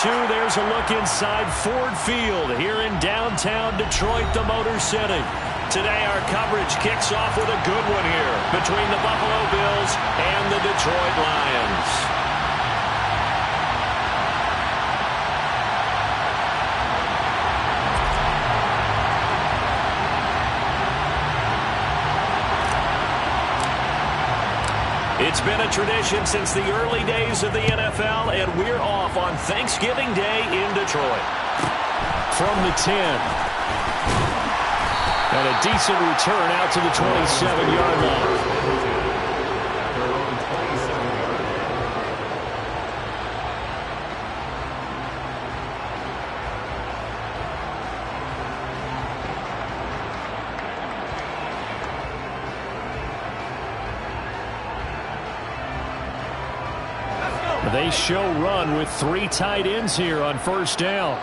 2, there's a look inside Ford Field here in downtown Detroit, the Motor City. Today our coverage kicks off with a good one here between the Buffalo Bills and the Detroit Lions. It's been a tradition since the early days of the NFL, and we're off on Thanksgiving Day in Detroit. From the 10. And a decent return out to the 27-yard line. They show run with 3 tight ends here on first down.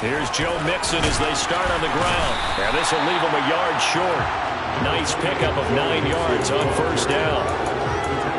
Here's Joe Mixon as they start on the ground. And this will leave him a yard short. Nice pickup of 9 yards on first down.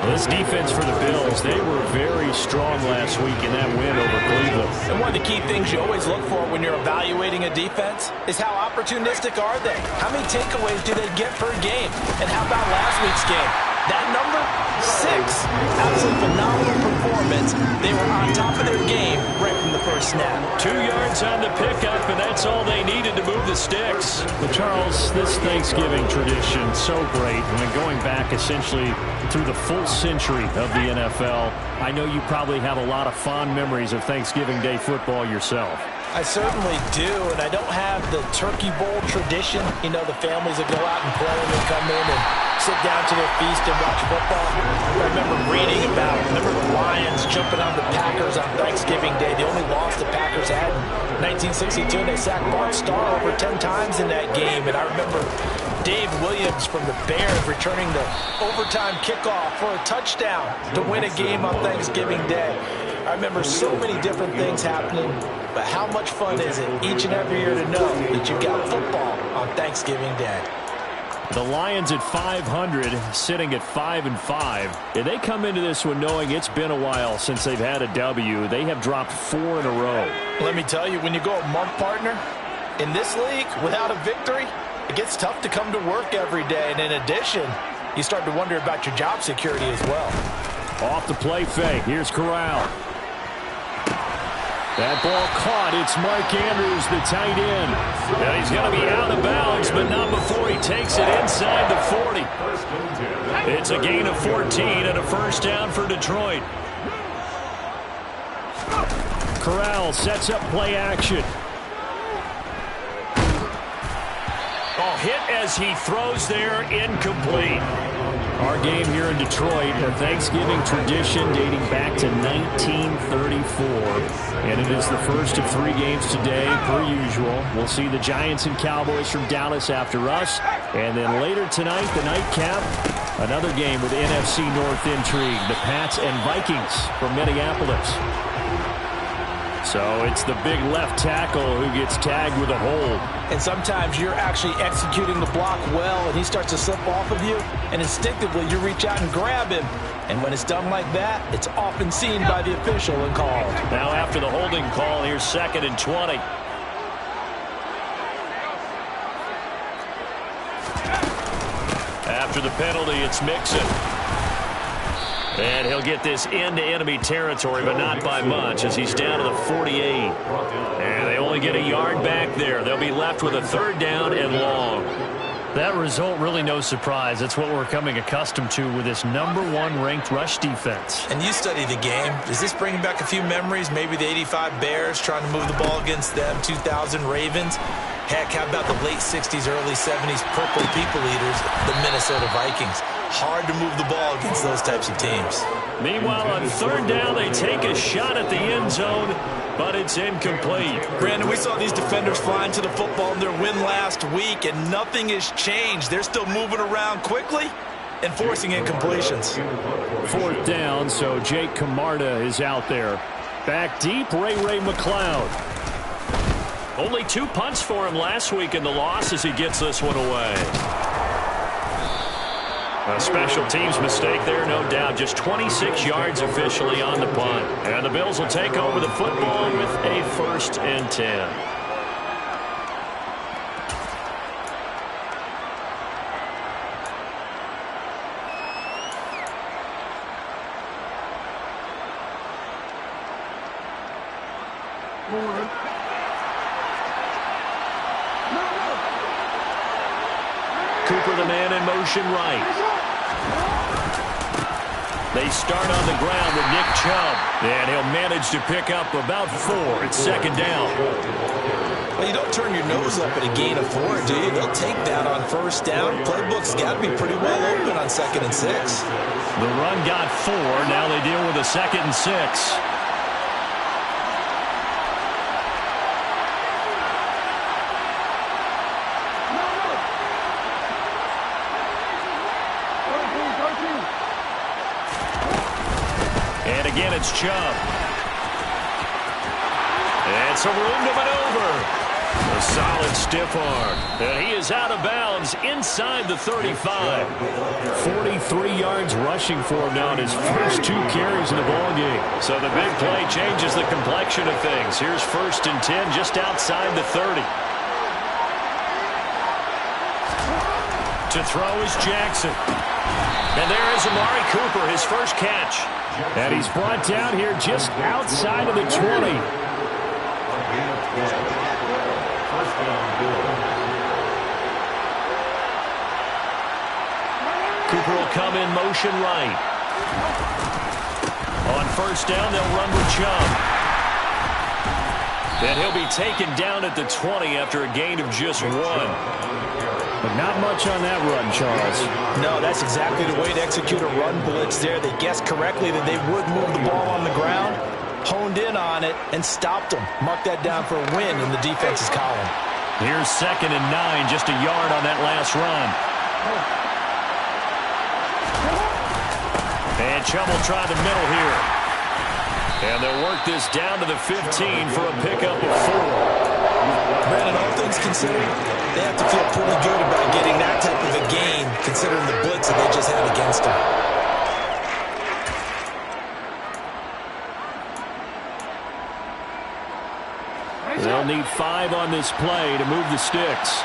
Well, this defense for the Bills, they were very strong last week in that win over Cleveland. And one of the key things you always look for when you're evaluating a defense is how opportunistic are they? How many takeaways do they get per game? And how about last week's game? That number, 6. Absolutely phenomenal performance. They were on top of their game right from the first snap. 2 yards on the pickup, and that's all they needed to move the sticks. Well, Charles, this Thanksgiving tradition, so great. I mean, going back essentially through the full century of the NFL, I know you probably have a lot of fond memories of Thanksgiving Day football yourself. I certainly do, and I don't have the Turkey Bowl tradition. You know, the families that go out and play and they come in and sit down to their feast and watch football. I remember reading about, the Lions jumping on the Packers on Thanksgiving Day. The only loss the Packers had in 1962, and they sacked Bart Starr over 10 times in that game. And I remember Dave Williams from the Bears returning the overtime kickoff for a touchdown to win a game on Thanksgiving Day. I remember so many different things happening, but how much fun is it each and every year to know that you've got football on Thanksgiving Day? The Lions at 500, sitting at 5-5. And they come into this one knowing it's been a while since they've had a W. They have dropped 4 in a row. Let me tell you, when you go a month, partner, in this league, without a victory, it gets tough to come to work every day. And in addition, you start to wonder about your job security as well. Off the play fake. Here's Corral. That ball caught. It's Mark Andrews, the tight end. And he's going to be out of bounds, but not before he takes it inside the 40. It's a gain of 14 and a first down for Detroit. Corral sets up play action. Oh, hit as he throws there, incomplete. Our game here in Detroit, a Thanksgiving tradition dating back to 1934. And it is the first of 3 games today, per usual. We'll see the Giants and Cowboys from Dallas after us. And then later tonight, the nightcap, another game with NFC North intrigue. The Pats and Vikings from Minneapolis. So it's the big left tackle who gets tagged with a hold. And sometimes you're actually executing the block well, and he starts to slip off of you, and instinctively you reach out and grab him. And when it's done like that, it's often seen by the official and called. Now after the holding call, here's 2nd and 20. After the penalty, it's Mixon. And he'll get this into enemy territory, but not by much, as he's down to the 48. And they only get a yard back there. They'll be left with a 3rd down and long. That result, really no surprise. That's what we're coming accustomed to with this #1 ranked rush defense. And you study the game. Does this bring back a few memories? Maybe the 85 Bears trying to move the ball against them, 2000 Ravens. Heck, how about the late 60s, early 70s Purple People Eaters, the Minnesota Vikings? Hard to move the ball against those types of teams. Meanwhile, on 3rd down, they take a shot at the end zone, but it's incomplete. Brandon, we saw these defenders flying to the football in their win last week, and nothing has changed. They're still moving around quickly and forcing incompletions. 4th down, so Jake Camarda is out there. Back deep, Ray McLeod. Only 2 punts for him last week in the loss as he gets this one away. A special teams mistake there, no doubt. Just 26 yards officially on the punt. And the Bills will take over the football with a 1st and 10. Cooper, the man in motion right. They start on the ground with Nick Chubb. And he'll manage to pick up about 4. It's 2nd down. Well, you don't turn your nose up at a gain of 4, do you? They'll take that on 1st down. Playbook's got to be pretty well open on 2nd and 6. The run got 4. Now they deal with a 2nd and 6. And again, it's Chubb. And some room to maneuver. A solid stiff arm. And he is out of bounds inside the 35. 43 yards rushing for him now in his first 2 carries in the ballgame. So the big play changes the complexion of things. Here's 1st and 10 just outside the 30. To throw is Jackson. And there is Amari Cooper, his first catch. And he's brought down here just outside of the 20. Cooper will come in motion right. On 1st down, they'll run with Chubb. And he'll be taken down at the 20 after a gain of just 1. But not much on that run, Charles. No, that's exactly the way to execute a run blitz there. They guessed correctly that they would move the ball on the ground, honed in on it, and stopped them. Mark that down for a win in the defense's column. Here's 2nd and 9, just a yard on that last run. And Chubb will try the middle here. And they'll work this down to the 15 for a pickup of 4. Brandon, all things considered, they have to feel pretty good about getting that type of a gain, considering the blitz that they just had against them. They'll need 5 on this play to move the sticks.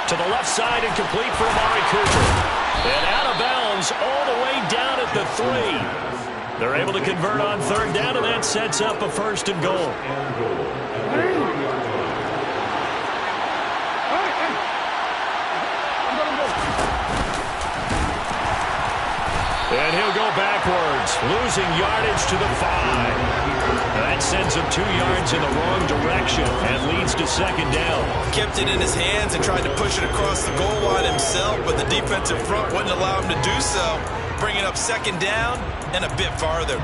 To the left side and complete for Amari Cooper. And out of bounds all the way down at the 3. They're able to convert on 3rd down, and that sets up a 1st and goal. And he'll go backwards, losing yardage to the 5. That sends him 2 yards in the wrong direction and leads to 2nd down. Kept it in his hands and tried to push it across the goal line himself, but the defensive front wouldn't allow him to do so, bringing up 2nd down and a bit farther.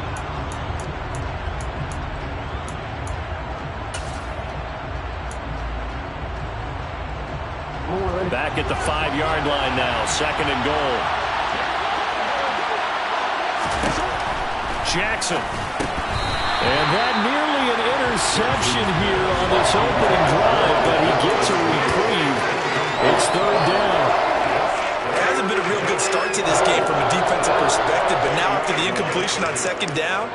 Back at the 5-yard line now, 2nd and goal. Jackson. And that nearly an interception here on this opening drive, but he gets a reprieve. It's 3rd down. It hasn't been a real good start to this game from a defensive perspective, but now after the incompletion on 2nd down,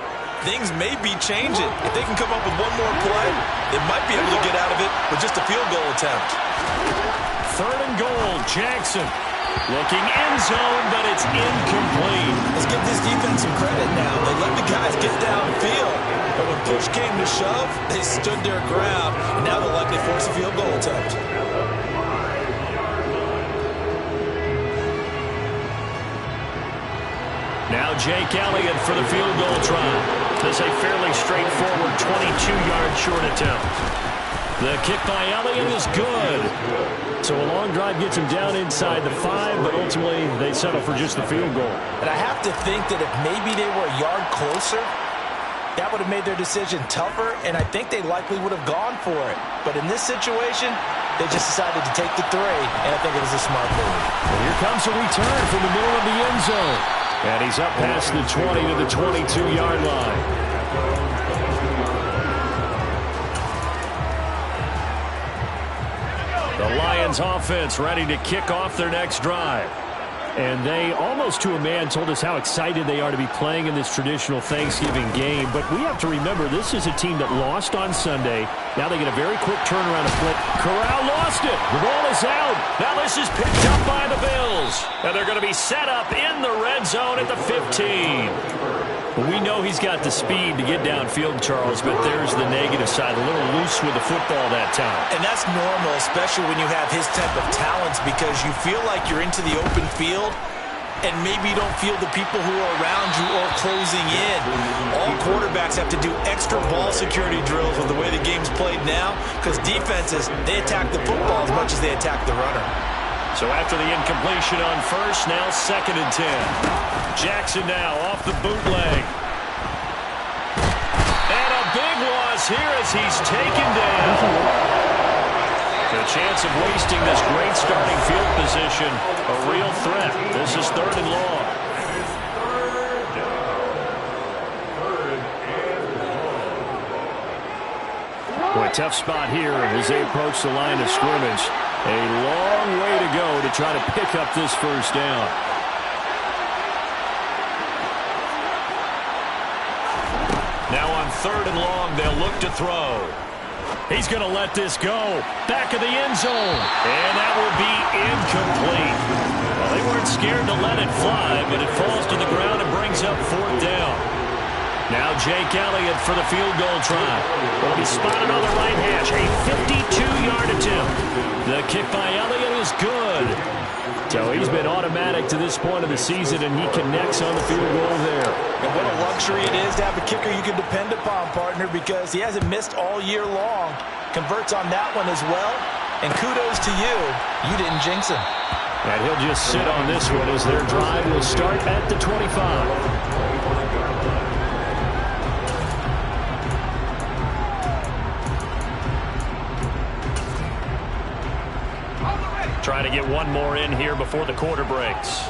things may be changing. If they can come up with one more play, they might be able to get out of it with just a field goal attempt. 3rd and goal, Jackson. Looking end zone, but it's incomplete. Let's give this defense some credit now. They let the guys get downfield, but when push came to shove, they stood their ground, and now they'll likely force a field goal attempt. Now Jake Elliott for the field goal try. This is a fairly straightforward 22-yard short attempt. The kick by Elliott is good. So a long drive gets him down inside the 5, but ultimately they settle for just the field goal. And I have to think that if maybe they were a yard closer, that would have made their decision tougher, and I think they likely would have gone for it. But in this situation, they just decided to take the 3, and I think it was a smart move. And here comes a return from the middle of the end zone. And he's up past the 20 to the 22-yard line. The Lions Lions offense ready to kick off their next drive. And they, almost to a man, told us how excited they are to be playing in this traditional Thanksgiving game. But we have to remember, this is a team that lost on Sunday. Now they get a very quick turnaround to flip. Corral lost it. The ball is out. Now this is picked up by the Bills. And they're going to be set up in the red zone at the 15. We know he's got the speed to get downfield, Charles, but there's the negative side. A little loose with the football that time. And that's normal, especially when you have his type of talents, because you feel like you're into the open field and maybe you don't feel the people who are around you or closing in. All quarterbacks have to do extra ball security drills with the way the game's played now, because defenses, they attack the football as much as they attack the runner. So after the incompletion on first, now 2nd and 10. Jackson now off the bootleg. And a big loss here as he's taken down. The chance of wasting this great starting field position, a real threat. This is 3rd and long. Boy, a tough spot here as they approach the line of scrimmage. A long way to go to try to pick up this first down. Now on 3rd and long, they'll look to throw. He's going to let this go. Back of the end zone. And that will be incomplete. Well, they weren't scared to let it fly, but it falls to the ground and brings up 4th down. Now Jake Elliott for the field goal try. Will be spotted on the right hash. A 52-yard attempt. The kick by Elliott is good. So he's been automatic to this point of the season, and he connects on the field goal there. And what a luxury it is to have a kicker you can depend upon, partner, because he hasn't missed all year long. Converts on that one as well. And kudos to you. You didn't jinx him. And he'll just sit on this one as their drive will start at the 25. Trying to get one more in here before the quarter breaks.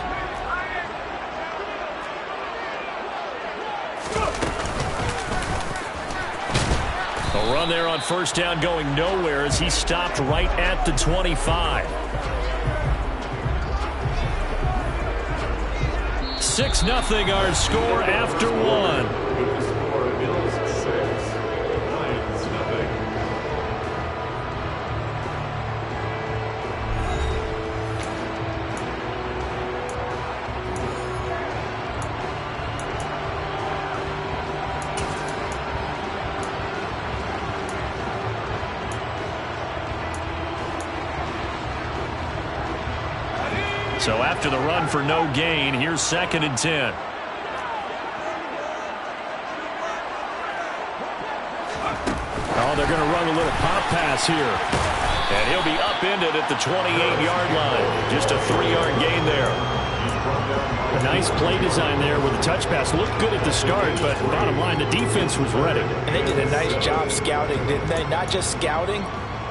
A run there on first down going nowhere as he stopped right at the 25. 6-0 our score after one. So after the run for no gain, here's 2nd and 10. Oh, they're going to run a little pop pass here. And he'll be upended at the 28-yard line. Just a 3-yard gain there. A nice play design there with a touch pass. Looked good at the start, but bottom line, the defense was ready. And they did a nice job scouting, didn't they? Not just scouting,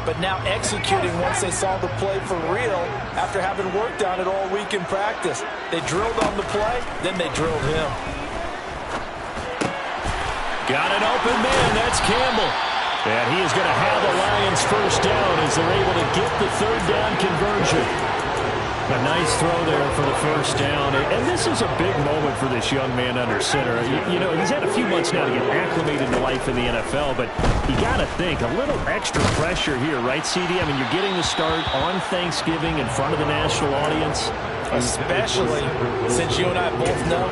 but now executing once they saw the play for real after having worked on it all week in practice. They drilled on the play, then they drilled him. Got an open man. That's Campbell. And he is going to have the Lions first down as they're able to get the 3rd down conversion. A nice throw there for the first down. And this is a big moment for this young man under center. You know, he's had a few months now to get acclimated to life in the NFL, but you got to think, a little extra pressure here, right, CD? I mean, you're getting the start on Thanksgiving in front of the national audience. Especially since you and I both know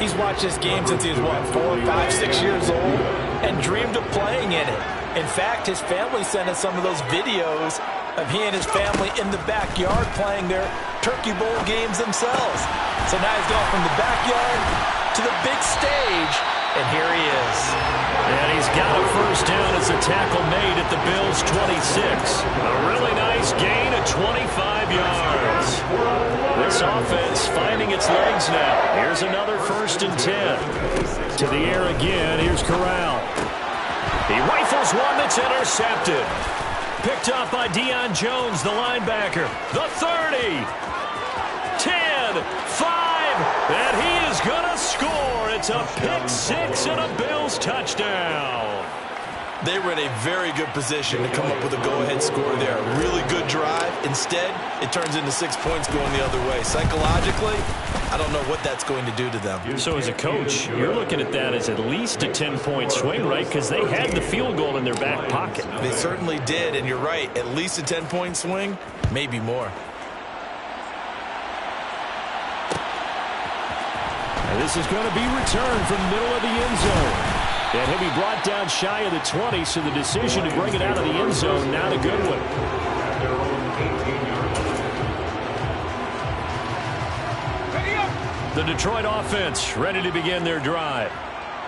he's watched this game since he was, what, 4, 5, 6 years old and dreamed of playing in it. In fact, his family sent us some of those videos of he and his family in the backyard playing their Turkey Bowl games themselves. So now he's gone from the backyard to the big stage, and here he is. And he's got a first down as the tackle made at the Bills' 26. A really nice gain of 25 yards. This offense finding its legs now. Here's another 1st and 10. To the air again. Here's Corral. He rifles one that's intercepted. Picked up by Deion Jones, the linebacker. The 30. 10. 5. And he is going to score. It's a pick 6 and a Bills touchdown. They were in a very good position to come up with a go-ahead score there. A really good drive. Instead, it turns into 6 points going the other way. Psychologically, I don't know what that's going to do to them. So as a coach, you're looking at that as at least a 10-point swing, right? Because they had the field goal in their back pocket. They certainly did, and you're right. At least a 10-point swing, maybe more. And this is going to be returned from the middle of the end zone. And he'll be brought down shy of the 20, so the decision to bring it out of the end zone, not a good one. The Detroit offense ready to begin their drive.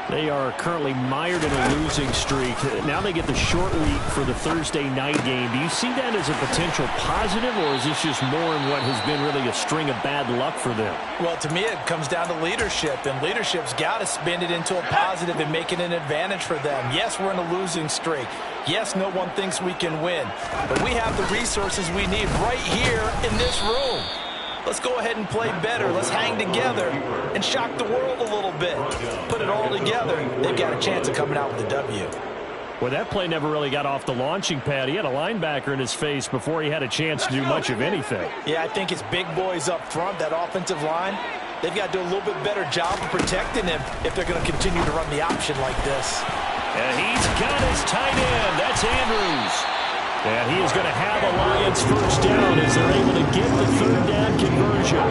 They are currently mired in a losing streak. Now they get the short week for the Thursday night game. Do you see that as a potential positive, or is this just more in what has been really a string of bad luck for them? Well, to me, it comes down to leadership, and leadership's got to spin it into a positive and make it an advantage for them. Yes, we're in a losing streak. Yes, no one thinks we can win, but we have the resources we need right here in this room. Let's go ahead and play better. Let's hang together and shock the world a little bit. Put it all together. They've got a chance of coming out with a W. Well, that play never really got off the launching pad. He had a linebacker in his face before he had a chance to do much of anything. Yeah, I think it's big boys up front, that offensive line. They've got to do a little bit better job of protecting him if they're going to continue to run the option like this. And he's got his tight end. That's Andrews. And he is going to have a Lions first down as they're able to get the third down conversion.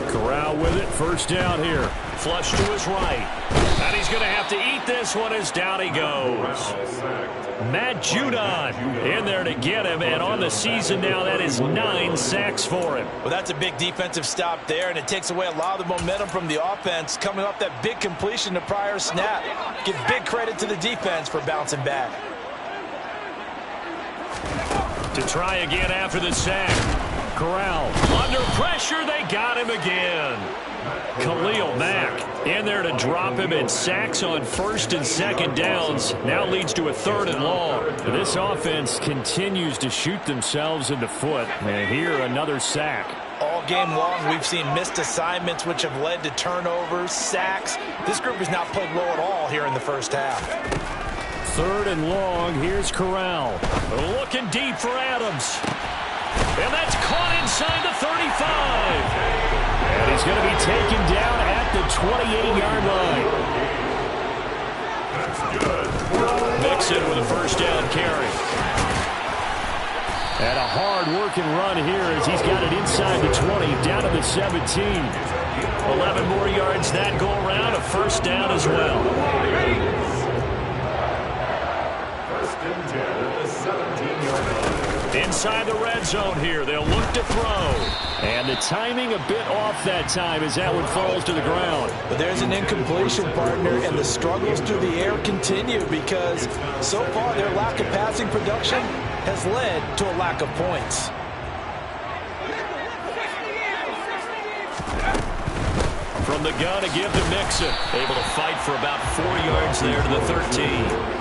Corral with it, first down here. Flush to his right. And he's going to have to eat this one as down he goes. Matt Judon in there to get him, and on the season now, that is 9 sacks for him. Well, that's a big defensive stop there, and it takes away a lot of the momentum from the offense coming off that big completion the prior snap. Give big credit to the defense for bouncing back. To try again after the sack. Corral under pressure. They got him again. Khalil Mack in there to drop him, and sacks on first and second downs now leads to a third and long. This offense continues to shoot themselves in the foot, and here another sack. All game long, we've seen missed assignments which have led to turnovers, sacks. This group has not played well at all here in the first half. Third and long. Here's Corral looking deep for Adams. And that's caught inside the 35. And he's going to be taken down at the 28-yard line. Pcen with a first down carry. And a hard-working run here as he's got it inside the 20, down to the 17. 11 more yards that go around, a first down as well. Inside the red zone here. They'll look to throw. And the timing a bit off that time as that one falls to the ground. But there's an incompletion, partner, and the struggles through the air continue because so far their lack of passing production has led to a lack of points. From the gun, a give to Pcen. Able to fight for about 4 yards there to the 13.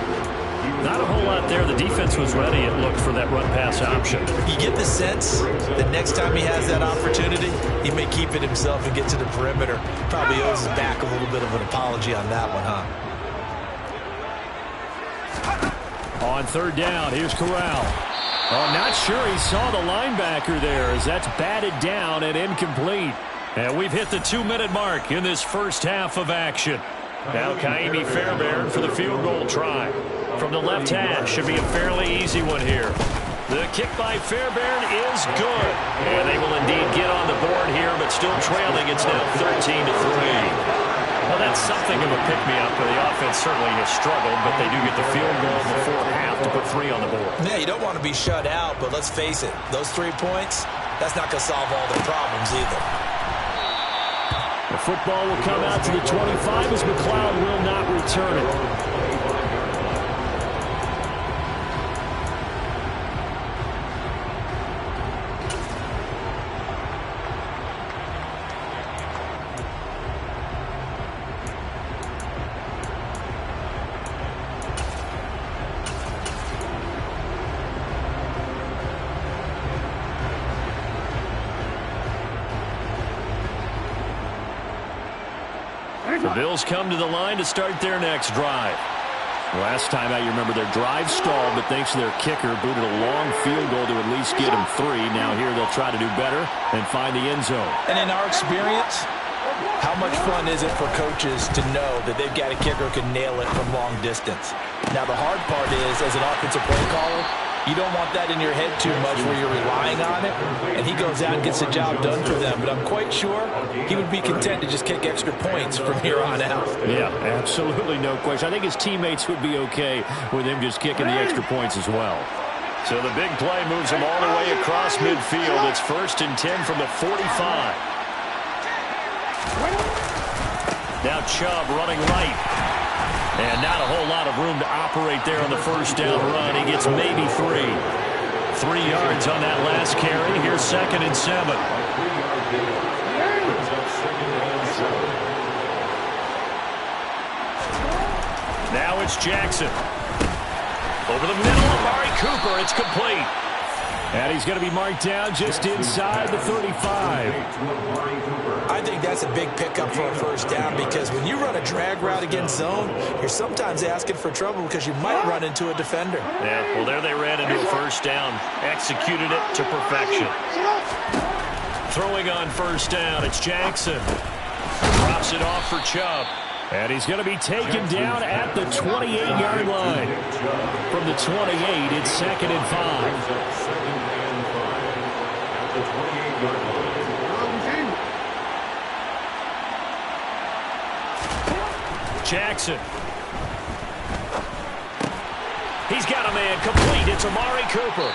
Not a whole lot there. The defense was ready, it looked, for that run-pass option. You get the sense that next time he has that opportunity, he may keep it himself and get to the perimeter. Probably owes his back a little bit of an apology on that one, huh? On third down, here's Corral. Oh, not sure he saw the linebacker there as that's batted down and incomplete. And we've hit the 2-minute mark in this first half of action. Now Kaimi Fairbairn for the field goal try. From the left hash, should be a fairly easy one here. The kick by Fairbairn is good. And they will indeed get on the board here, but still trailing. It's now 13-3. Well, that's something of a pick-me-up. The offense certainly has struggled, but they do get the field goal before half to put 3 on the board. Yeah, you don't want to be shut out, but let's face it. Those 3 points, that's not going to solve all their problems either. The football will come out to the 25 as McLeod will not return it. The Bills come to the line to start their next drive. Last time out, you remember their drive stalled, but thanks to their kicker, booted a long field goal to at least get them 3. Now here they'll try to do better and find the end zone. And in our experience, how much fun is it for coaches to know that they've got a kicker who can nail it from long distance? Now, the hard part is, as an offensive play caller, you don't want that in your head too much where you're relying on it, and he goes out and gets the job done for them. But I'm quite sure he would be content to just kick extra points from here on out. Yeah, absolutely no question. I think his teammates would be okay with him just kicking the extra points as well. So the big play moves him all the way across midfield. It's 1st and 10 from the 45. Now Chubb running right. And not a whole lot of room to operate there on the first down run. He gets maybe 3. 3 yards on that last carry. Here's 2nd and 7. Now it's Jackson. Over the middle, Amari Cooper. It's complete. And he's going to be marked down just inside the 35. I think that's a big pickup for a first down because when you run a drag route against zone, you're sometimes asking for trouble because you might run into a defender. Yeah, well, there they ran into a first down. Executed it to perfection. Throwing on first down, it's Jackson. Drops it off for Chubb. And he's going to be taken down at the 28-yard line. From the 28, it's 2nd and 5. Jackson. He's got a man complete. It's Amari Cooper.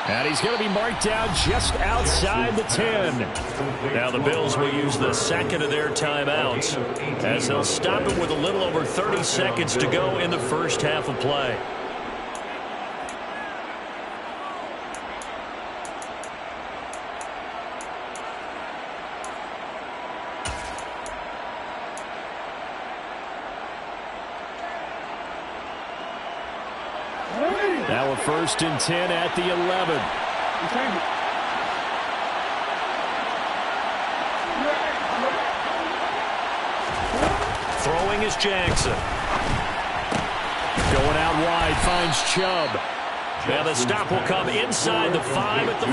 And he's going to be marked down just outside the 10. Now the Bills will use the 2nd of their timeouts as they'll stop it with a little over 30 seconds to go in the first half of play. Now a 1st and 10 at the 11. Throwing is Jackson. Going out wide, finds Chubb. Now the stop will come inside the 5 at the 4.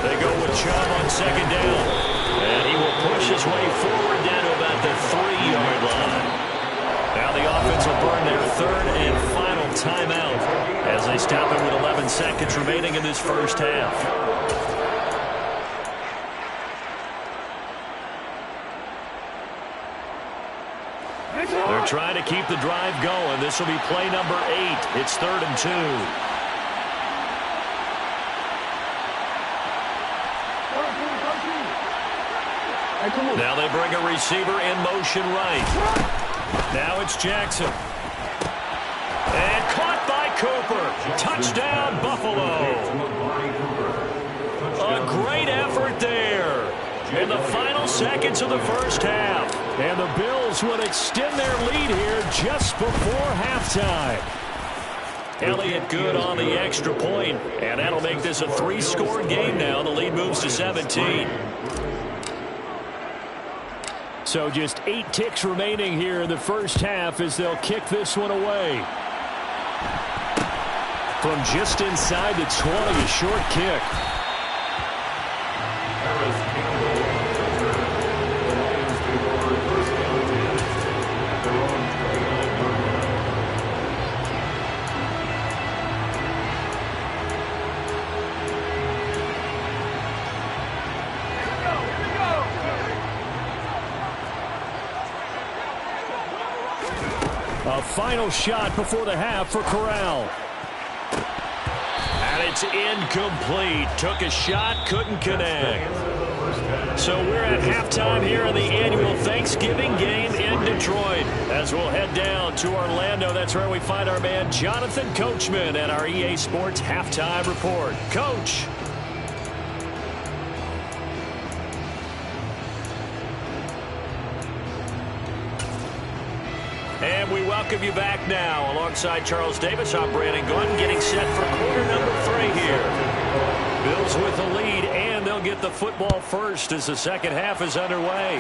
They go with Chubb on 2nd down. And he will push his way forward down to about the 3-yard line. Now the offense will burn their 3rd and final timeout as they stop it with 11 seconds remaining in this first half. They're trying to keep the drive going. This will be play number 8. It's 3rd and 2. Now they bring a receiver in motion right. Now it's Jackson. And caught by Cooper. Touchdown, Buffalo. A great effort there in the final seconds of the first half. And the Bills will extend their lead here just before halftime. Elliott good on the extra point, and that'll make this a 3-score game now. The lead moves to 17. So just 8 ticks remaining here in the first half as they'll kick this one away. From just inside the 20, a short kick. A final shot before the half for Corral. And it's incomplete. Took a shot, couldn't connect. So we're at halftime here in the annual Thanksgiving game in Detroit. As we'll head down to Orlando, that's where we find our man Jonathan Coachman at our EA Sports Halftime Report. Coach. And we welcome you back now. Alongside Charles Davis, I'm Brandon Gordon, getting set for quarter number 3 here. Bills with the lead, and they'll they'll get the football first as the second half is underway.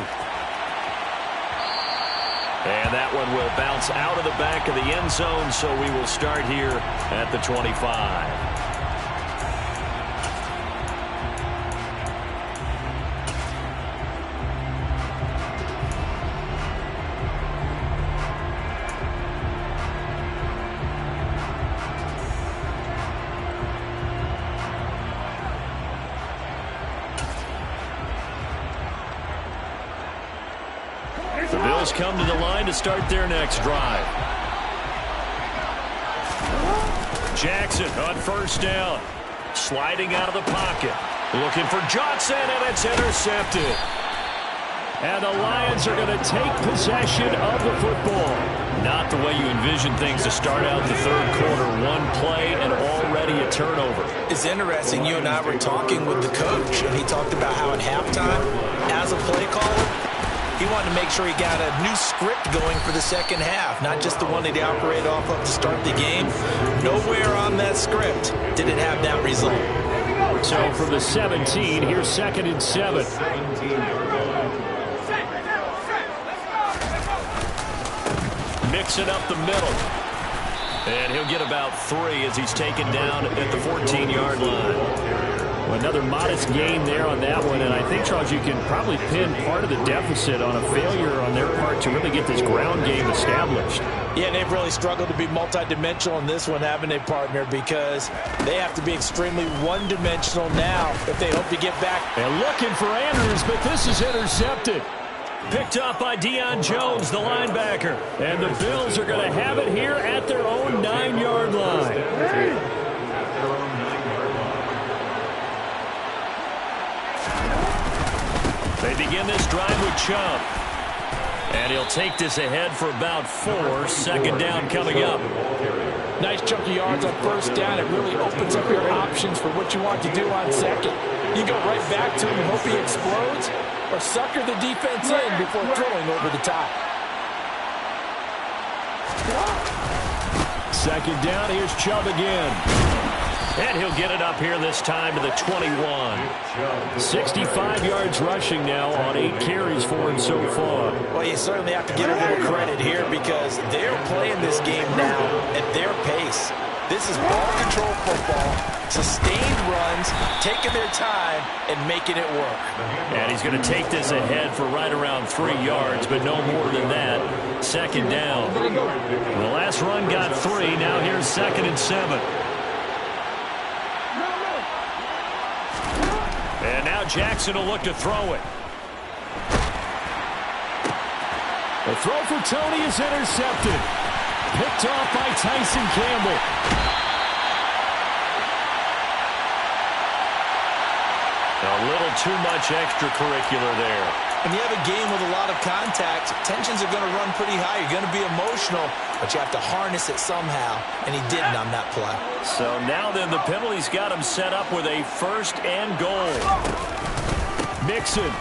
And that one will bounce out of the back of the end zone, so we will start here at the 25. The Bills come to the line to start their next drive. Jackson on first down. Sliding out of the pocket. Looking for Johnson, and it's intercepted. And the Lions are going to take possession of the football. Not the way you envision things to start out the third quarter. One play and already a turnover. It's interesting. You and I were talking with the coach, and he talked about how at halftime, as a play caller, he wanted to make sure he got a new script going for the second half, not just the one that he operated off of to start the game. Nowhere on that script did it have that result. So from the 17, here's 2nd and 7. Mixing up the middle. And he'll get about 3 as he's taken down at the 14-yard line. Well, another modest gain there on that one, and I think, Charles, you can probably pin part of the deficit on a failure on their part to really get this ground game established. Yeah, they've really struggled to be multidimensional in this one, haven't they, partner, because they have to be extremely one-dimensional now if they hope to get back. And looking for Andrews, but this is intercepted. Picked up by Deion Jones, the linebacker. And the Bills are going to have it here at their own 9-yard line. They begin this drive with Chubb. And he'll take this ahead for about 4. 2nd down coming up. Nice chunk of yards on first down. It really opens up your options for what you want to do on second. You go right back to him and hope he explodes, or sucker the defense in before throwing over the top. 2nd down, here's Chubb again. And he'll get it up here this time to the 21. 65 yards rushing now on 8 carries for him so far. Well, you certainly have to give a little credit here because they're playing this game now at their pace. This is ball control football, sustained runs, taking their time, and making it work. And he's going to take this ahead for right around 3 yards, but no more than that. 2nd down. The last run got 3. Now here's 2nd and 7. And now Jackson will look to throw it. The throw for Tony is intercepted. Picked off by Tyson Campbell. A little too much extracurricular there. When you have a game with a lot of contact, tensions are going to run pretty high. You're going to be emotional, but you have to harness it somehow, and he didn't on that play. So now then the penalty's got him set up with a 1st and goal. Mixon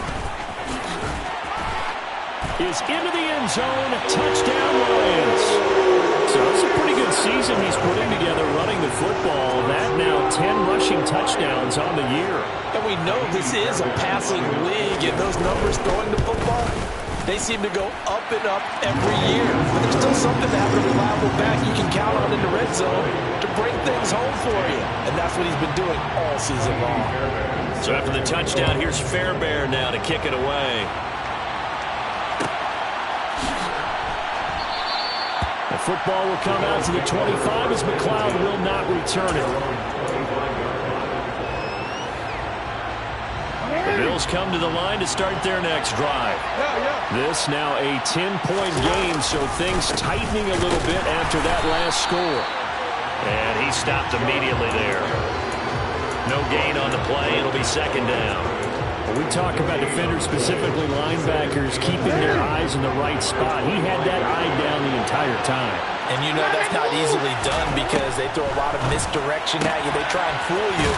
is into the end zone. Touchdown, Lions. So it's a pretty good season he's putting together running the football. That now 10 rushing touchdowns on the year. And we know this is a passing league, and those numbers throwing the football, they seem to go up and up every year. But there's still something to have a reliable back you can count on in the red zone to bring things home for you. And that's what he's been doing all season long. So after the touchdown, here's Fairbairn now to kick it away. The football will come out to the 25 as McLeod will not return it. The Bills come to the line to start their next drive. This now a 10-point game, so things tightening a little bit after that last score. And he stopped immediately there. No gain on the play. It'll be 2nd down. When we talk about defenders, specifically linebackers, keeping their eyes in the right spot. He had that eye down the entire time. And you know that's not easily done because they throw a lot of misdirection at you. They try and fool you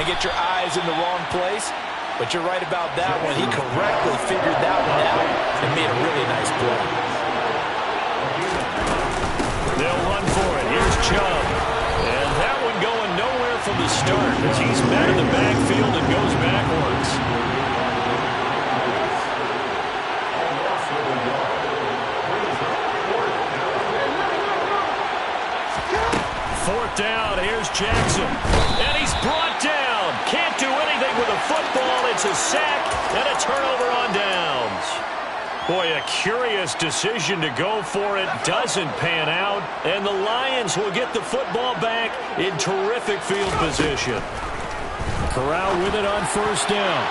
and get your eyes in the wrong place. But you're right about that one. He correctly figured that one out and made a really nice play. They'll run for it. Here's Chubb. And that one going nowhere from the start. as he's met in the backfield and goes backwards. Fourth down, here's Jackson. And he's brought down. Can't do anything with a football. It's a sack and a turnover on downs. Boy, a curious decision to go for it. Doesn't pan out. And the Lions will get the football back in terrific field position. Corral with it on first down.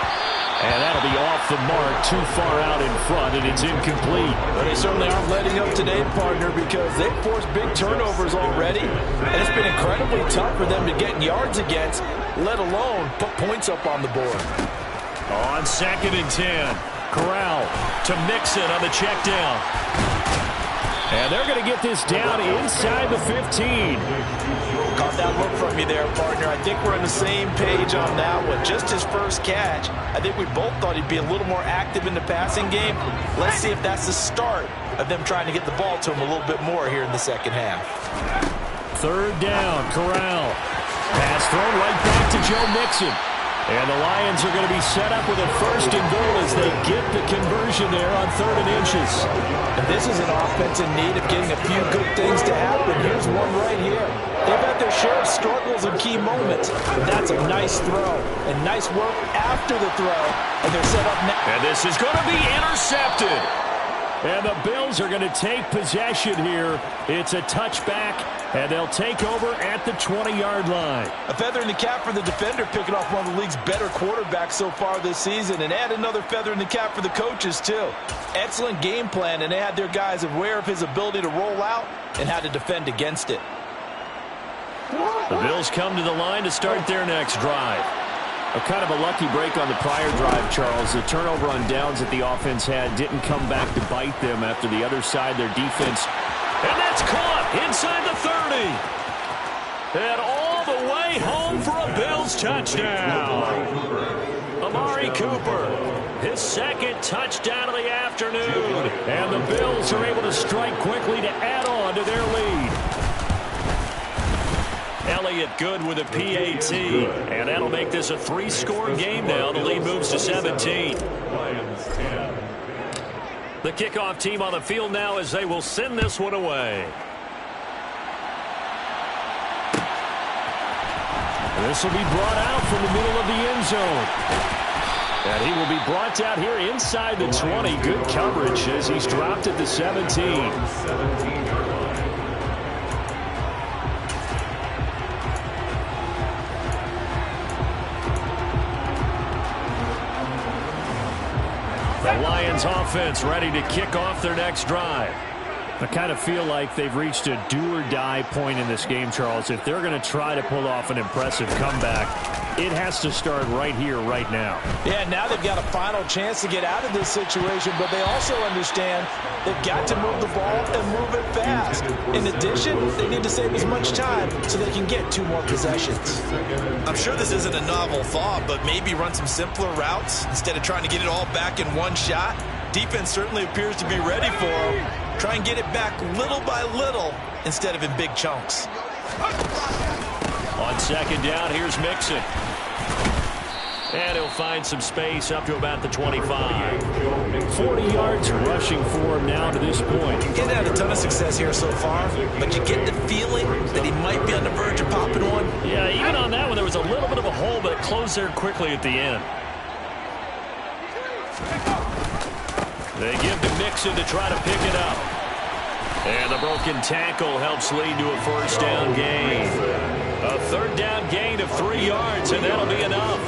And that'll be off the mark, too far out in front, and it's incomplete. But they certainly aren't letting up today, partner, because they've forced big turnovers already, and it's been incredibly tough for them to get yards against, let alone put points up on the board. On 2nd and 10, Corral to Mixon on the check down. And they're going to get this down inside the 15. Caught that look from you there, partner. I think we're on the same page on that one. Just his first catch. I think we both thought he'd be a little more active in the passing game. Let's see if that's the start of them trying to get the ball to him a little bit more here in the second half. 3rd down, Corral. Pass thrown right back to Joe Mixon. And the Lions are going to be set up with a 1st and goal as they get the conversion there on 3rd and inches. And this is an offense in need of getting a few good things to happen. Here's one right here. They've had their share of struggles and key moments. But that's a nice throw. And nice work after the throw. And they're set up now. And this is going to be intercepted. And the Bills are going to take possession here. It's a touchback, and they'll take over at the 20-yard line. A feather in the cap for the defender, picking off one of the league's better quarterbacks so far this season, and add another feather in the cap for the coaches, too. Excellent game plan, and they had their guys aware of his ability to roll out and how to defend against it. The Bills come to the line to start their next drive. A kind of a lucky break on the prior drive, Charles. The turnover on downs that the offense had didn't come back to bite them after the other side, their defense. And that's caught inside the 30. And all the way home for a Bills touchdown. Amari Cooper, his 2nd touchdown of the afternoon. And the Bills are able to strike quickly to add on to their lead. Elliott good with a PAT, and that'll make this a 3-score game now. The lead moves to 17. The kickoff team on the field now as they will send this one away. This will be brought out from the middle of the end zone. And he will be brought out here inside the 20. Good coverage as he's dropped at the 17. The Lions offense ready to kick off their next drive. I kind of feel like they've reached a do-or-die point in this game, Charles. If they're going to try to pull off an impressive comeback, it has to start right here, right now. Yeah, now they've got a final chance to get out of this situation, but they also understand they've got to move the ball and move it fast. In addition, they need to save as much time so they can get 2 more possessions. I'm sure this isn't a novel thought, but maybe run some simpler routes instead of trying to get it all back in one shot. Defense certainly appears to be ready for them. Try and get it back little by little instead of in big chunks. On 2nd down, here's Mixon. And he'll find some space up to about the 25. 40 yards rushing for him now to this point. He's had a ton of success here so far, but you get the feeling that he might be on the verge of popping one. Yeah, even on that one, there was a little bit of a hole, but it closed there quickly at the end. They give to Mixon to try to pick it up. And the broken tackle helps lead to a 1st down gain. A 3rd down gain of 3 yards, and that'll be enough.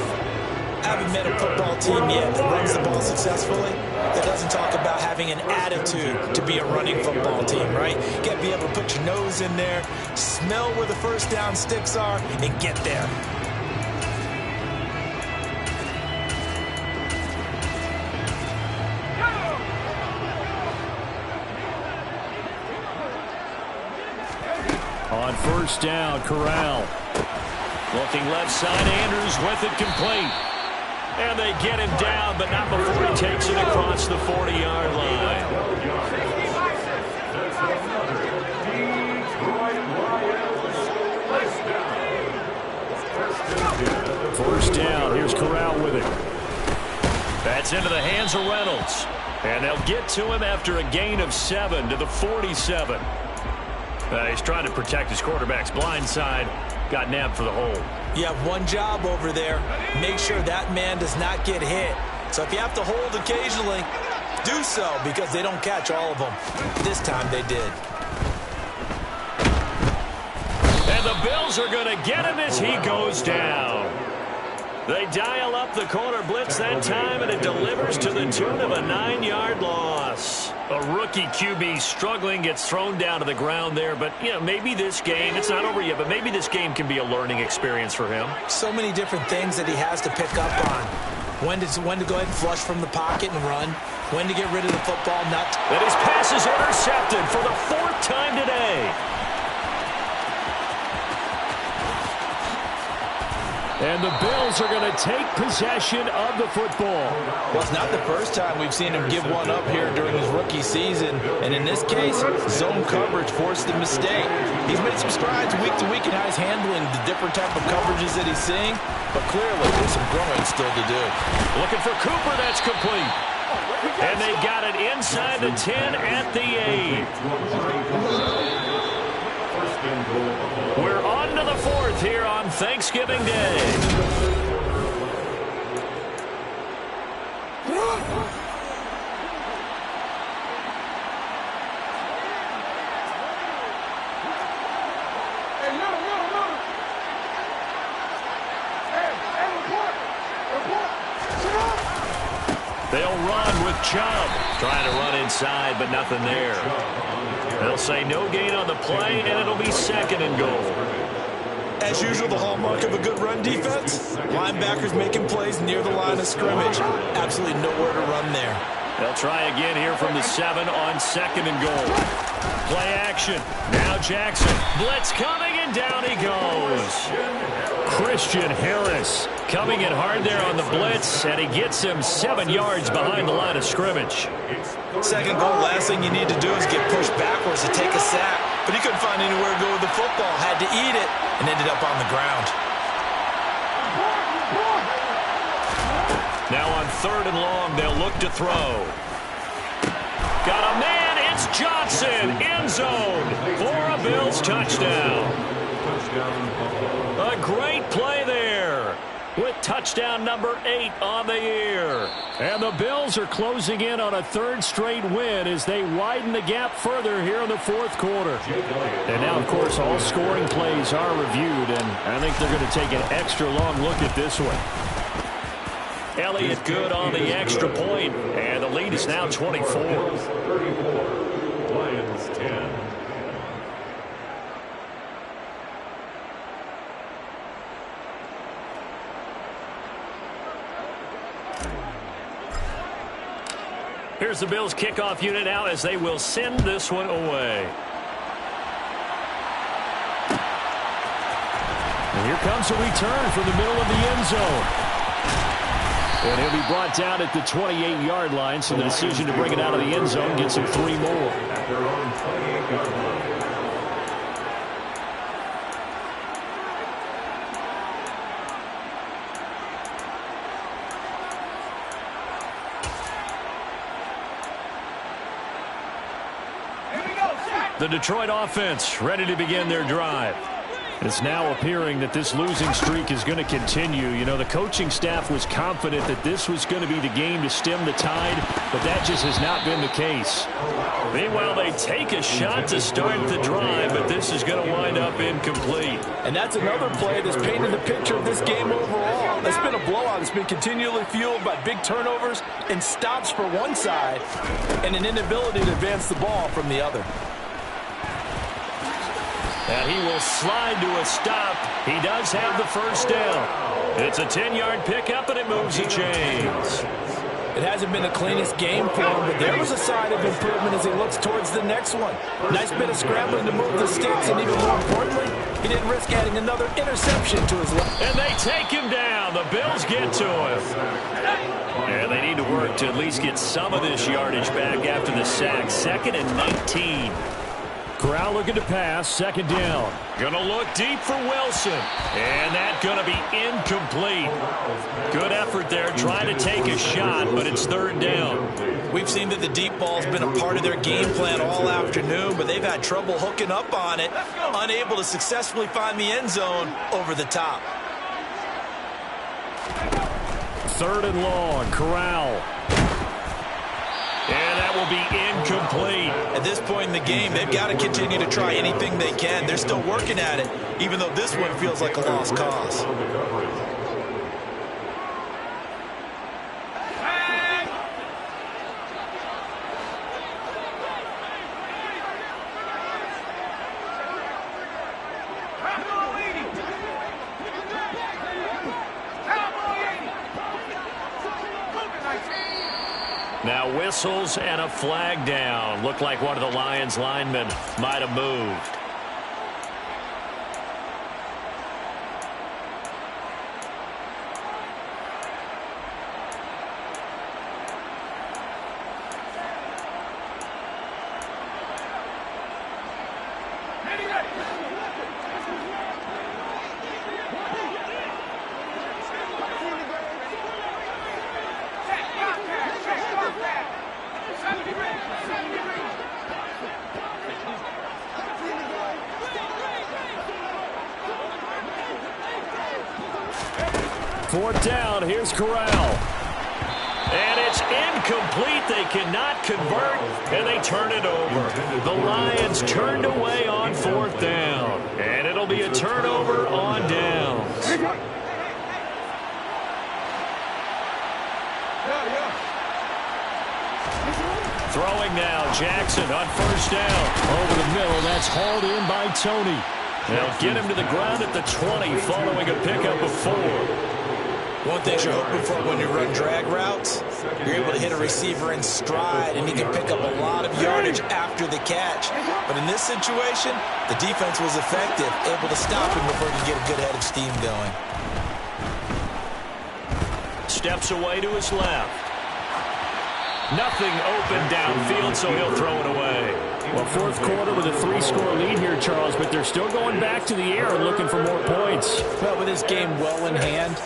I haven't met a football team yet that runs the ball successfully that doesn't talk about having an attitude to be a running football team, right? You got to be able to put your nose in there, smell where the 1st down sticks are, and get there. On 1st down, Corral. Looking left side, Andrews with it complete. And they get him down, but not before he takes it across the 40-yard line. Corral with it. That's into the hands of Reynolds. And they'll get to him after a gain of 7 to the 47. He's trying to protect his quarterback's blind side. Got nabbed for the hold. You have one job over there. Make sure that man does not get hit. So if you have to hold occasionally, do so, because they don't catch all of them. This time they did. And the Bills are going to get him as he goes down. They dial up the corner blitz that time, and it delivers to the tune of a 9-yard loss. A rookie QB struggling, gets thrown down to the ground there. But, you know, maybe this game, it's not over yet, but maybe this game can be a learning experience for him. So many different things that he has to pick up on. When to go ahead and flush from the pocket and run. When to get rid of the football nut. And his pass is intercepted for the 4th time today. And the Bills are going to take possession of the football. Well, it's not the first time we've seen him give one up here during his rookie season. And in this case, zone coverage forced the mistake. He's made some strides week to week in how he's handling the different type of coverages that he's seeing. But clearly, there's some growing still to do. Looking for Cooper, that's complete. And they got it inside the 10 at the 8. We're on to the 4th here on Thanksgiving Day. They'll run with Chubb. Trying to run inside, but nothing there. They'll say no gain on the play, and it'll be 2nd and goal. As usual, the hallmark of a good run defense, linebackers making plays near the line of scrimmage. Absolutely nowhere to run there. They'll try again here from the 7 on 2nd and goal. Play action. Now Jackson. Blitz coming, and down he goes. Christian Harris coming in hard there on the blitz, and he gets him 7 yards behind the line of scrimmage. 2nd goal, last thing you need to do is get pushed backwards to take a sack. But he couldn't find anywhere to go with the football, had to eat it, and ended up on the ground. Now on 3rd and long, they'll look to throw. Got a man, it's Johnson, end zone for a Bills touchdown. A great play there with touchdown number 8 on the year. And the Bills are closing in on a 3rd straight win as they widen the gap further here in the 4th quarter. And now, of course, all scoring plays are reviewed, and I think they're going to take an extra long look at this one. Elliott good on the extra point, and the lead is now 24. Lions 10. Here's the Bills kickoff unit now as they will send this one away. And here comes a return from the middle of the end zone. And he'll be brought down at the 28-yard line, so the decision to bring it out of the end zone gets him 3 more. At their own 28-yard line. The Detroit offense ready to begin their drive. It's now appearing that this losing streak is going to continue. You know, the coaching staff was confident that this was going to be the game to stem the tide, but that just has not been the case. Meanwhile, they take a shot to start the drive, but this is going to wind up incomplete. And that's another play that's painted the picture of this game overall. It's been a blowout. It's been continually fueled by big turnovers and stops for one side and an inability to advance the ball from the other. And he will slide to a stop. He does have the first down. It's a 10-yard pickup, and it moves the chains. It hasn't been the cleanest game for him, but there was a sign of improvement as he looks towards the next one. Nice bit of scrambling to move the sticks, and even more importantly, he didn't risk adding another interception to his left. And they take him down. The Bills get to him. And they need to work to at least get some of this yardage back after the sack. 2nd and 19. Corral looking to pass, second down. Gonna look deep for Wilson. And that's gonna be incomplete. Good effort there trying to take a shot, but it's third down. We've seen that the deep ball's been a part of their game plan all afternoon, but they've had trouble hooking up on it, unable to successfully find the end zone over the top. Third and long, Corral. And that will be incomplete. At this point in the game, they've got to continue to try anything they can. They're still working at it, even though this one feels like a lost cause. Now whistles and a flag down. Looked like one of the Lions linemen might have moved. Fourth down, here's Corral. And it's incomplete. They cannot convert, and they turn it over. The Lions turned away on fourth down, and it'll be a turnover on downs. Throwing now, Jackson on first down. Over the middle, that's hauled in by Tony. They'll get him to the ground at the 20 following a pickup of 4. One thing you're hoping for when you run drag routes, you're able to hit a receiver in stride, and he can pick up a lot of yardage after the catch. But in this situation, the defense was effective, able to stop him before he could get a good head of steam going. Steps away to his left. Nothing open downfield, so he'll throw it away. Well, fourth quarter with a 3-score lead here, Charles, but they're still going back to the air and looking for more points. Well, with this game well in hand,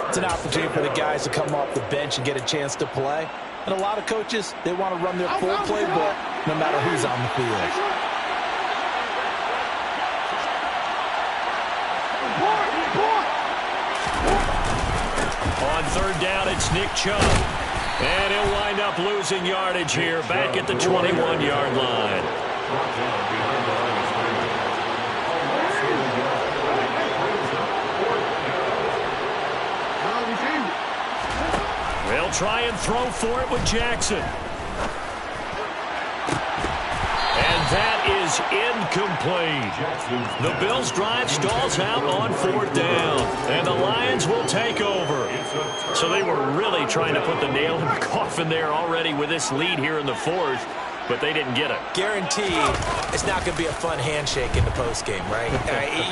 it's an opportunity for the guys to come off the bench and get a chance to play. And a lot of coaches, they want to run their full playbook no matter who's on the field. On third down, it's Nick Chubb. And he'll wind up losing yardage here back at the 21-yard line. They'll try and throw for it with Jackson. And that is incomplete. The Bills' drive stalls out on fourth down, and the Lions will take over. So they were really trying to put the nail in the coffin there already with this lead here in the fourth, but they didn't get it. Guaranteed, it's not going to be a fun handshake in the postgame, right?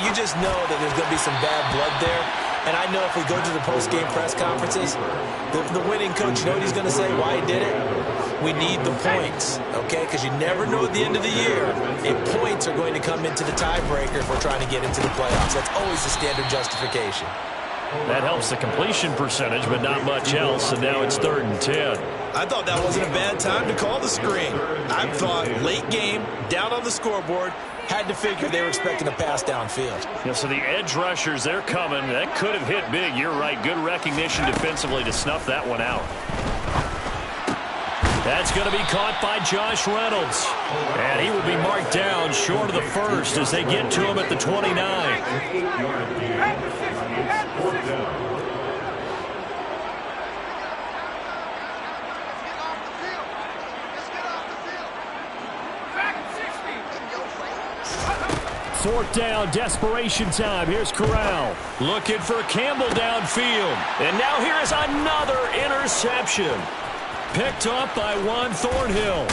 You just know that there's going to be some bad blood there. And I know if we go to the post-game press conferences, the winning coach, you know what he's going to say, why he did it? We need the points, okay? Because you never know at the end of the year if points are going to come into the tiebreaker if we're trying to get into the playoffs. That's always the standard justification. That helps the completion percentage, but not much else, and now it's 3rd and 10. I thought that wasn't a bad time to call the screen. I thought late game, down on the scoreboard, had to figure they were expecting a pass downfield. Yeah, so the edge rushers, they're coming. That could have hit big. You're right. Good recognition defensively to snuff that one out. That's going to be caught by Josh Reynolds. And he will be marked down short of the first as they get to him at the 29. Fourth down, desperation time. Here's Corral. Looking for Campbell downfield. And now here is another interception. Picked up by Juan Thornhill.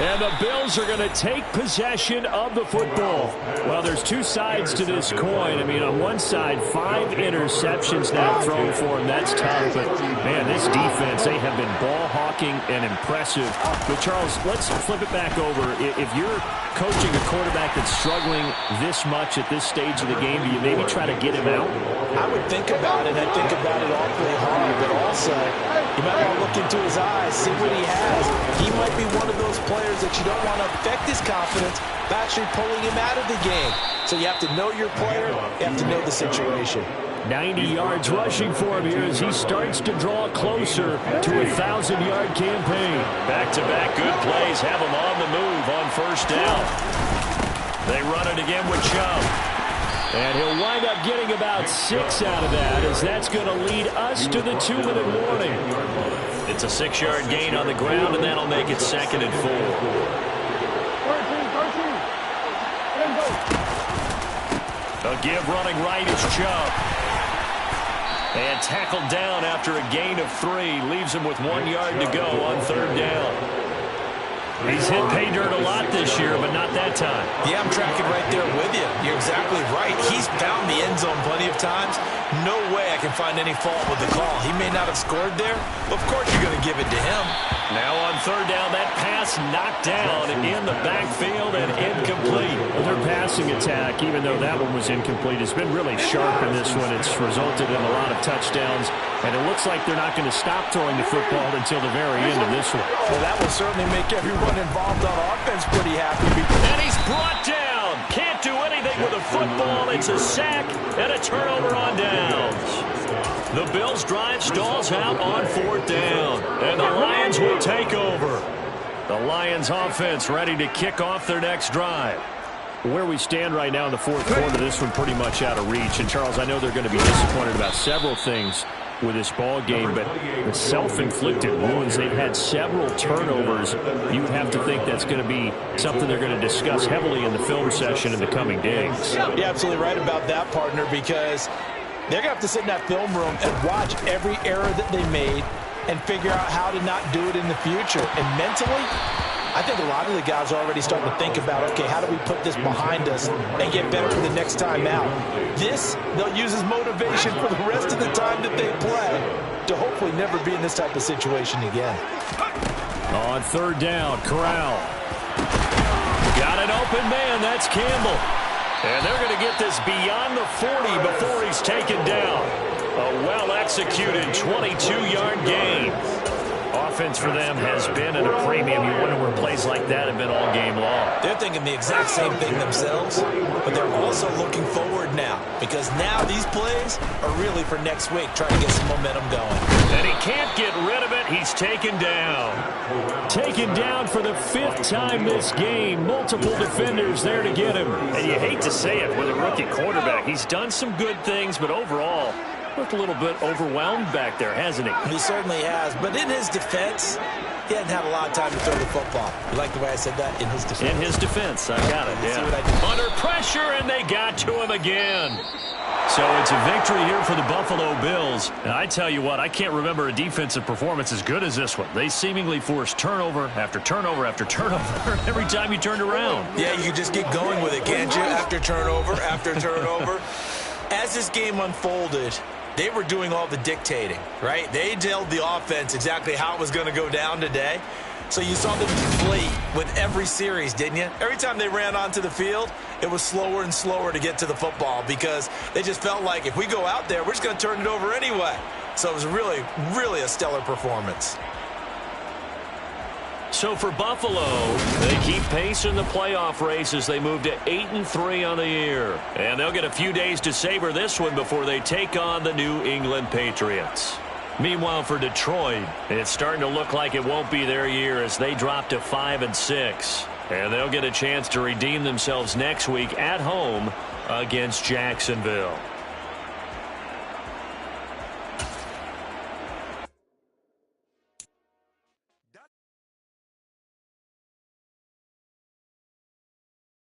And the Bills are going to take possession of the football. Well, there's two sides to this coin. I mean, on one side, 5 interceptions now thrown for him. That's tough. But, man, this defense, they have been ball hawking and impressive. But, Charles, let's flip it back over. If you're coaching a quarterback that's struggling this much at this stage of the game, do you maybe try to get him out? I would think about it. I think about it awfully hard. But also, you might want to look into his eyes, see what he has. He might be one of those players that you don't want to affect his confidence by actually pulling him out of the game. So you have to know your player. You have to know the situation. 90 yards rushing for him here as he starts to draw closer to a 1,000-yard campaign. Back-to-back good plays have him on the move on first down. They run it again with Chubb. And he'll wind up getting about 6 out of that, as that's going to lead us to the 2-minute warning. It's a 6-yard gain on the ground, and that'll make it 2nd and 4. A give running right is Chubb. And tackled down after a gain of 3. Leaves him with 1 yard to go on 3rd down. He's hit pay dirt a lot this year, but not that time. Yeah, I'm tracking right there with you. You're exactly right. He's found the end zone plenty of times. No way I can find any fault with the call. He may not have scored there, but of course you're going to give it to him. Now on 3rd down, that pass knocked down in the backfield and incomplete. Their passing attack, even though that one was incomplete, has been really sharp in this one. It's resulted in a lot of touchdowns, and it looks like they're not going to stop throwing the football until the very end of this one. Well, that will certainly make everyone involved on offense pretty happy. And he's brought down. Can't do anything with a football. It's a sack and a turnover on downs. The Bills' drive stalls out on 4th down, and the Lions will take over. The Lions offense ready to kick off their next drive. Where we stand right now in the 4th quarter, this one pretty much out of reach. And, Charles, I know they're going to be disappointed about several things with this ball game, but the self-inflicted wounds, they've had several turnovers. You have to think that's going to be something they're going to discuss heavily in the film session in the coming days. You're absolutely right about that, partner, because they're going to have to sit in that film room and watch every error that they made and figure out how to not do it in the future. And mentally, I think a lot of the guys are already starting to think about, okay, how do we put this behind us and get better for the next time out? This, they'll use as motivation for the rest of the time that they play to hopefully never be in this type of situation again. On 3rd down, Corral. Got an open man, that's Campbell. And they're going to get this beyond the 40 before he's taken down. A well-executed 22-yard gain. Offense for them has been at a premium. You wonder where plays like that have been all game long. They're thinking the exact same thing themselves, but they're also looking forward now, because now these plays are really for next week, trying to get some momentum going. And he can't get rid of it. He's taken down. Taken down for the 5th time this game. Multiple defenders there to get him. And you hate to say it with a rookie quarterback. He's done some good things, but overall, looked a little bit overwhelmed back there, hasn't he? He certainly has, but in his defense, he hasn't had a lot of time to throw the football. You like the way I said that? In his defense. In his defense, I got it, yeah. See what I did? Under pressure, and they got to him again. So it's a victory here for the Buffalo Bills. And I tell you what, I can't remember a defensive performance as good as this one. They seemingly forced turnover after turnover after turnover every time you turned around. Yeah, you can just get going with it, can't you? After turnover after turnover. As this game unfolded, they were doing all the dictating, right? They told the offense exactly how it was going to go down today. So you saw them deflate with every series, didn't you? Every time they ran onto the field, it was slower and slower to get to the football because they just felt like if we go out there, we're just going to turn it over anyway. So it was really, really a stellar performance. So for Buffalo, they keep pace in the playoff race as they move to 8-3 on the year. And they'll get a few days to savor this one before they take on the New England Patriots. Meanwhile, for Detroit, it's starting to look like it won't be their year as they drop to 5-6. And they'll get a chance to redeem themselves next week at home against Jacksonville.